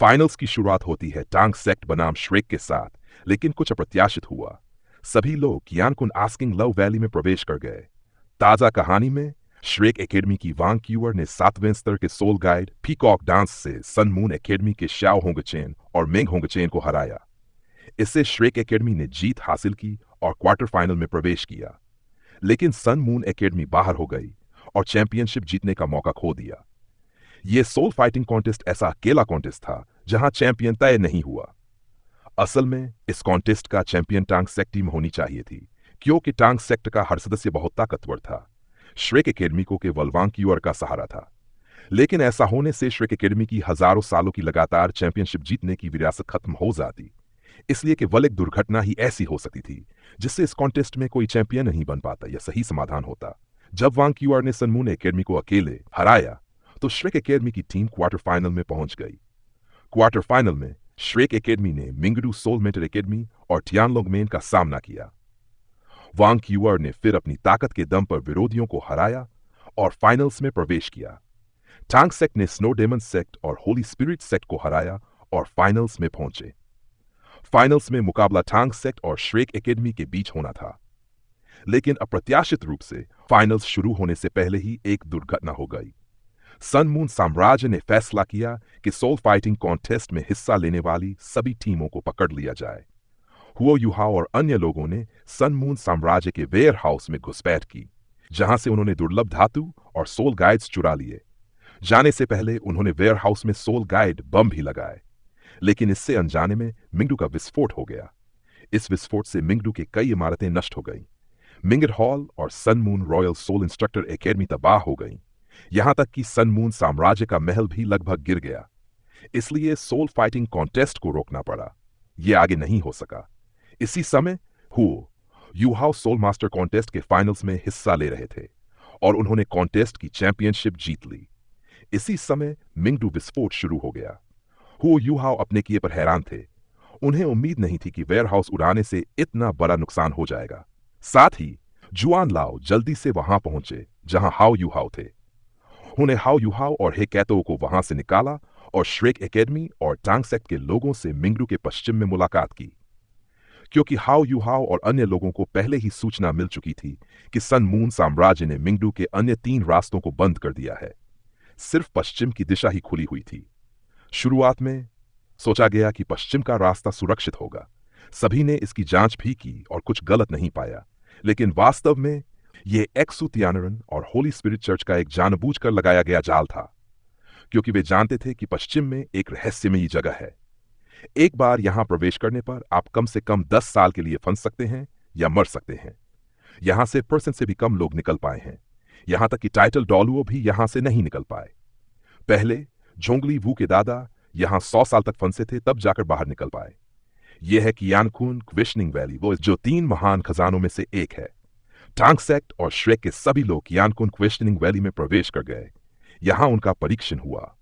Finals की शुरुआत होती है टांग सेक्ट बनाम श्रेक के साथ, लेकिन कुछ अप्रत्याशित हुआ। सभी लोग कियानकुन आस्किंग लव वैली में प्रवेश कर गए। ताजा कहानी में श्रेक एकेडमी की वांग क्यूअर ने 7वें स्तर के सोल गाइड पीकॉक डांस से सन मून एकेडमी के श्याओ होंगचेन और मेंग होंगचेन को हराया। इससे श्रेक एकेडमी ने जीत हासिल की और क्वार्टर फाइनल में प्रवेश किया। लेकिन सन मून एकेडमी बाहर हो गई और चैंपियनशिप जीतने का मौका खो दिया। यह सोल फाइटिंग कॉन्टेस्ट ऐसा अकेला कॉन्टेस्ट था जहां चैंपियन तय नहीं हुआ। असल में इस कॉन्टेस्ट का चैंपियन टांग सेक्ट टीम होनी चाहिए थी, क्योंकि टांग सेक्ट का हर सदस्य बहुत ताकतवर था। श्रेक एकेडमी को केवल वांग क्यूअर का सहारा था। लेकिन ऐसा होने से श्रेक एकेडमी की हजारों सालों की लगातार चैंपियनशिप जीतने की विरासत खत्म हो जाती। इसलिए केवल एक दुर्घटना ही ऐसी हो सकती थी जिससे इस कॉन्टेस्ट में कोई चैंपियन नहीं बन पाता। यह सही समाधान होता। जब वांग क्यूअर ने सन मून एकेडमी को अकेले हराया तो श्रेक एकेडमी की टीम क्वार्टर फाइनल में पहुंच गई। क्वार्टर फाइनल में श्रेक एकेडमी ने मिंगडू सोल मेंटर एकेडमी और टियानलोंगमेन का सामना किया। वांग क्यूअर ने फिर अपनी ताकत के दम पर विरोधियों को हराया और फाइनल्स में प्रवेश किया। टांग सेक्ट ने स्नो डेमन सेक्ट और होली स्पिरिट सेक्ट को हराया और फाइनल्स में पहुंचे। फाइनल्स में मुकाबला टांग सेक्ट और श्रेक एकेडमी के बीच होना था। लेकिन अप्रत्याशित रूप से फाइनल्स शुरू होने से पहले ही एक दुर्घटना हो गई। सन मून साम्राज्य ने फैसला किया कि सोल फाइटिंग कॉन्टेस्ट में हिस्सा लेने वाली सभी टीमों को पकड़ लिया जाए। हुओ युहाओ और अन्य लोगों ने सन मून साम्राज्य के वेयर हाउस में घुसपैठ की, जहां से उन्होंने दुर्लभ धातु और सोल गाइड्स चुरा लिए। जाने से पहले उन्होंने वेयर हाउस में सोल गाइड बम भी लगाए, लेकिन इससे अनजाने में मिंगडू का विस्फोट हो गया। इस विस्फोट से मिंगडू की कई इमारतें नष्ट हो गईं। मिंगट हॉल और sun moon royal soul instructor academy तबाह हो गई। यहां तक कि सन मून साम्राज्य का महल भी लगभग गिर गया। इसलिए सोल फाइटिंग कॉन्टेस्ट को रोकना पड़ा। यह आगे नहीं हो सका। इसी समय हुओ युहाओ सोल मास्टर कॉन्टेस्ट के फाइनल्स में हिस्सा ले रहे थे और उन्होंने कॉन्टेस्ट की चैंपियनशिप जीत ली। इसी समय मिंगडू विस्फोट शुरू हो गया। हुओ युहाओ अपने किए पर हैरान थे। उन्हें उम्मीद नहीं थी कि वेयर हाउस उड़ाने से इतना बड़ा नुकसान हो जाएगा। साथ ही जुआन लाओ जल्दी से वहां पहुंचे जहां हाओ युहाओ थे। उन्हें हाओ युहाओ और हेकैतो को वहां से निकाला और श्रेक एकेडमी और टांग सेक्ट के लोगों से मिंगडू के पश्चिम में मुलाकात की। क्योंकि हाओ युहाओ और अन्य लोगों को पहले ही सूचना मिल चुकी थी कि सन मून साम्राज्य ने मिंगडू के अन्य 3 रास्तों को बंद कर दिया है। सिर्फ पश्चिम की दिशा ही खुली हुई थी। शुरुआत में सोचा गया कि पश्चिम का रास्ता सुरक्षित होगा। सभी ने इसकी जांच भी की और कुछ गलत नहीं पाया। लेकिन वास्तव में यह एक्सु तियानरन और होली स्पिरिट चर्च का एक जानबूझकर लगाया गया जाल था, क्योंकि वे जानते थे कि पश्चिम में एक रहस्यमयी जगह है। एक बार यहां प्रवेश करने पर आप कम से कम 10 साल के लिए फंस सकते हैं या मर सकते हैं। यहां से % से भी कम लोग निकल पाए हैं। यहां तक कि टाइटल डॉलुओ भी यहां से नहीं निकल पाए। पहले झोंगली वू के दादा यहां 100 साल तक फंसे थे, तब जाकर बाहर निकल पाए। यह है कियानकुन क्वेश्चनिंग वैली, वो जो 3 महान खजानों में से एक है। टांग सेक्ट और श्रेक के सभी लोग कियानकुन क्वेश्चनिंग वैली में प्रवेश कर गए। यहां उनका परीक्षण हुआ।